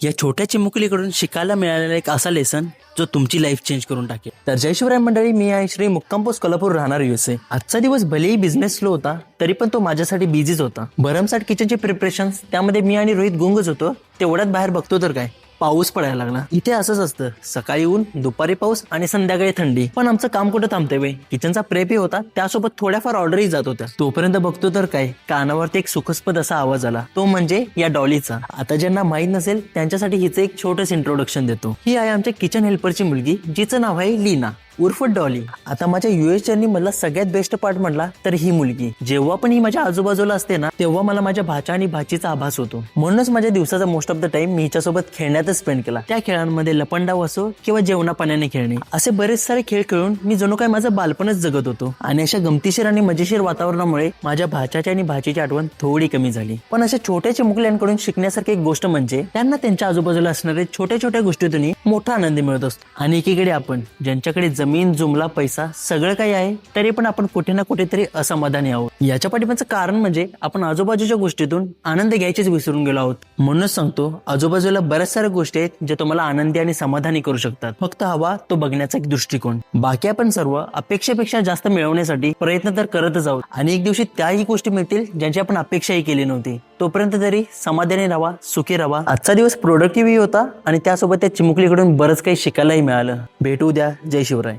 या छोट्या चिमुकलीकडून शिकायला मिळालेला एक असा लेसन जो तुमची लाईफ चेंज करून टाकेल. तर जय शिवराय मंडळी, मी आहे श्री मुक्काम पोस्ट कोल्हापूर, राहणार USA. आजचा दिवस भलेही बिझनेस स्लो होता तरी पण तो माझ्यासाठी बिझीच होता. भरमसाठ किचनचे प्रिपरेशन्स, त्यामध्ये मी आणि रोहित गुंगच होतो. तेवढ्यात बाहेर बघतो तर काय पाऊस पडायला लागला. इथे असंच असतं, सकाळी ऊन, दुपारी पाऊस आणि संध्याकाळी थंडी. पण आमचं काम कुठं थांबतंय बे. किचनचा प्रेपही होता, त्यासोबत थोड्याफार ऑर्डरही जात होत्या. तोपर्यंत बघतो तर काय कानावरती एक सुखस्पद असा आवाज आला, तो म्हणजे या डॉलीचा. आता ज्यांना माहित नसेल त्यांच्यासाठी हिचं एक छोटस इंट्रोडक्शन देतो. ही आहे आमच्या किचन हेल्परची मुलगी, जिचं नाव आहे लीना उर्फ डॉली. आता माझ्या US जर्नी मधला सगळ्यात बेस्ट पार्ट म्हटला तर ही मुलगी. जेव्हा पण ही माझ्या आजूबाजूला असते ना, तेव्हा मला माझ्या भाच्या आणि भाचीचा आभास होतो. म्हणूनच माझ्या दिवसाचा मोस्ट ऑफ द टाइम मी हिच्यासोबत खेळण्यातच स्पेंड केला. त्या खेळांमध्ये लपंडाव असो किंवा जेवणा पाण्याने खेळणे, असे बरेच सारे खेळ खेळून मी जणू काय माझं बालपणच जगत होतो. आणि अशा गमतीशीर आणि मजेशीर वातावरणामुळे माझ्या भाच्याची आणि भाचीची आठवण थोडी कमी झाली. पण अशा छोट्या चिमुकल्यांकडून शिकण्यासारखी एक गोष्ट म्हणजे त्यांना त्यांच्या आजूबाजूला असणारे छोट्या छोट्या गोष्टीतून मोठा आनंद मिळत असतो. आणि एकीकडे आपण ज्यांच्याकडे जमीन, जुमला, पैसा सगळं काही आहे तरी पण आपण कुठे ना कुठेतरी असमाधानी आहोत. याच्या पाठीमागचं कारण म्हणजे आपण आजूबाजूच्या गोष्टीतून आनंद घ्यायचेच विसरून गेलो आहोत. म्हणूनच सांगतो, आजूबाजूला बऱ्याच साऱ्या गोष्टी आहेत ज्या तुम्हाला आनंदी आणि समाधानी करू शकतात. फक्त हवा तो बघण्याचा एक दृष्टिकोन. बाकी आपण सर्व अपेक्षेपेक्षा जास्त मिळवण्यासाठी प्रयत्न तर करतच आहोत आणि एक दिवशी त्याही गोष्टी मिळतील ज्यांची आपण अपेक्षाही केली नव्हती. तोपर्यंत तरी समाधानी राहा, सुखी राहा. आजचा दिवस प्रोडक्टिव्ह होता आणि त्यासोबत त्या चिमुकलीकडून बरंच काही शिकायलाही मिळालं. भेटू द्या. जय शिवराय.